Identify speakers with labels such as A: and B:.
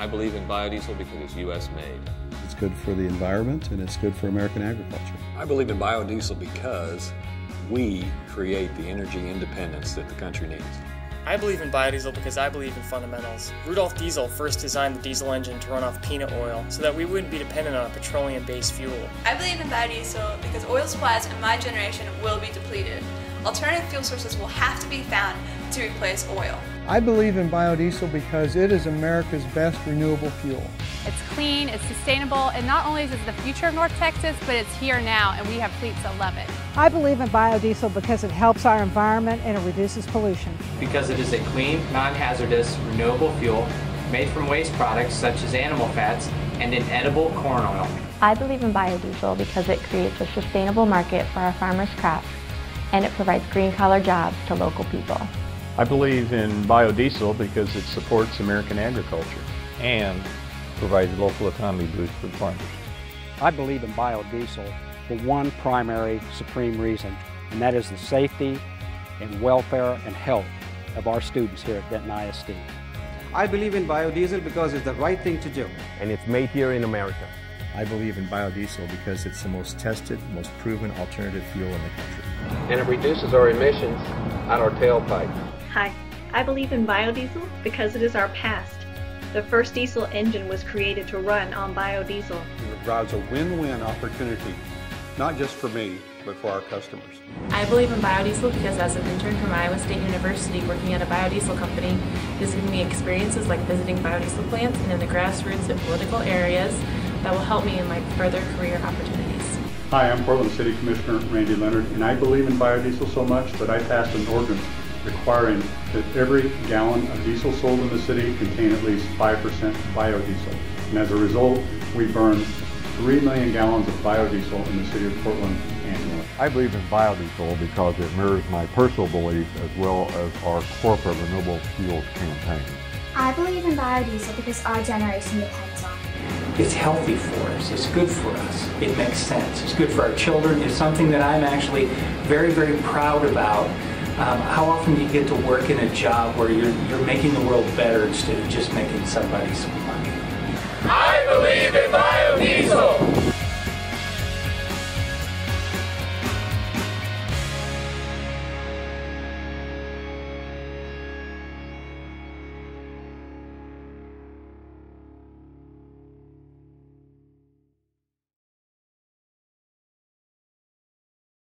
A: I believe in biodiesel because it's U.S. made.
B: It's good for the environment and it's good for American agriculture.
C: I believe in biodiesel because we create the energy independence that the country needs.
D: I believe in biodiesel because I believe in fundamentals. Rudolf Diesel first designed the diesel engine to run off peanut oil so that we wouldn't be dependent on a petroleum-based fuel.
E: I believe in biodiesel because oil supplies in my generation will be depleted. Alternative fuel sources will have to be found to replace oil.
F: I believe in biodiesel because it is America's best renewable fuel.
G: It's clean, it's sustainable, and not only is it the future of North Texas, but it's here now, and we have fleets that love it.
H: I believe in biodiesel because it helps our environment and it reduces pollution.
I: Because it is a clean, non-hazardous, renewable fuel made from waste products such as animal fats and inedible corn oil.
J: I believe in biodiesel because it creates a sustainable market for our farmers' crops, and it provides green-collar jobs to local people.
K: I believe in biodiesel because it supports American agriculture and provides local economy boost for farmers.
L: I believe in biodiesel for one primary, supreme reason, and that is the safety and welfare and health of our students here at Denton ISD.
M: I believe in biodiesel because it's the right thing to do.
N: And it's made here in America.
O: I believe in biodiesel because it's the most tested, most proven alternative fuel in the country.
P: And it reduces our emissions at our tailpipe.
Q: Hi, I believe in biodiesel because it is our past. The first diesel engine was created to run on biodiesel.
R: It provides a win-win opportunity, not just for me, but for our customers.
S: I believe in biodiesel because as an intern from Iowa State University working at a biodiesel company, it has given me experiences like visiting biodiesel plants and in the grassroots and political areas that will help me in my further career opportunities.
T: Hi, I'm Portland City Commissioner Randy Leonard, and I believe in biodiesel so much that I passed an ordinance requiring that every gallon of diesel sold in the city contain at least 5% biodiesel. And as a result, we burn 3 million gallons of biodiesel in the city of Portland annually.
E: I believe in biodiesel because it mirrors my personal beliefs as well as our corporate renewable fuels campaign.
B: I believe in biodiesel because our generation depends on it.
C: It's healthy for us, it's good for us, it makes sense, it's good for our children, it's something that I'm actually very, very proud about. How often do you get to work in a job where you're making the world better instead of just making somebody some money?
I: I believe in biodiesel!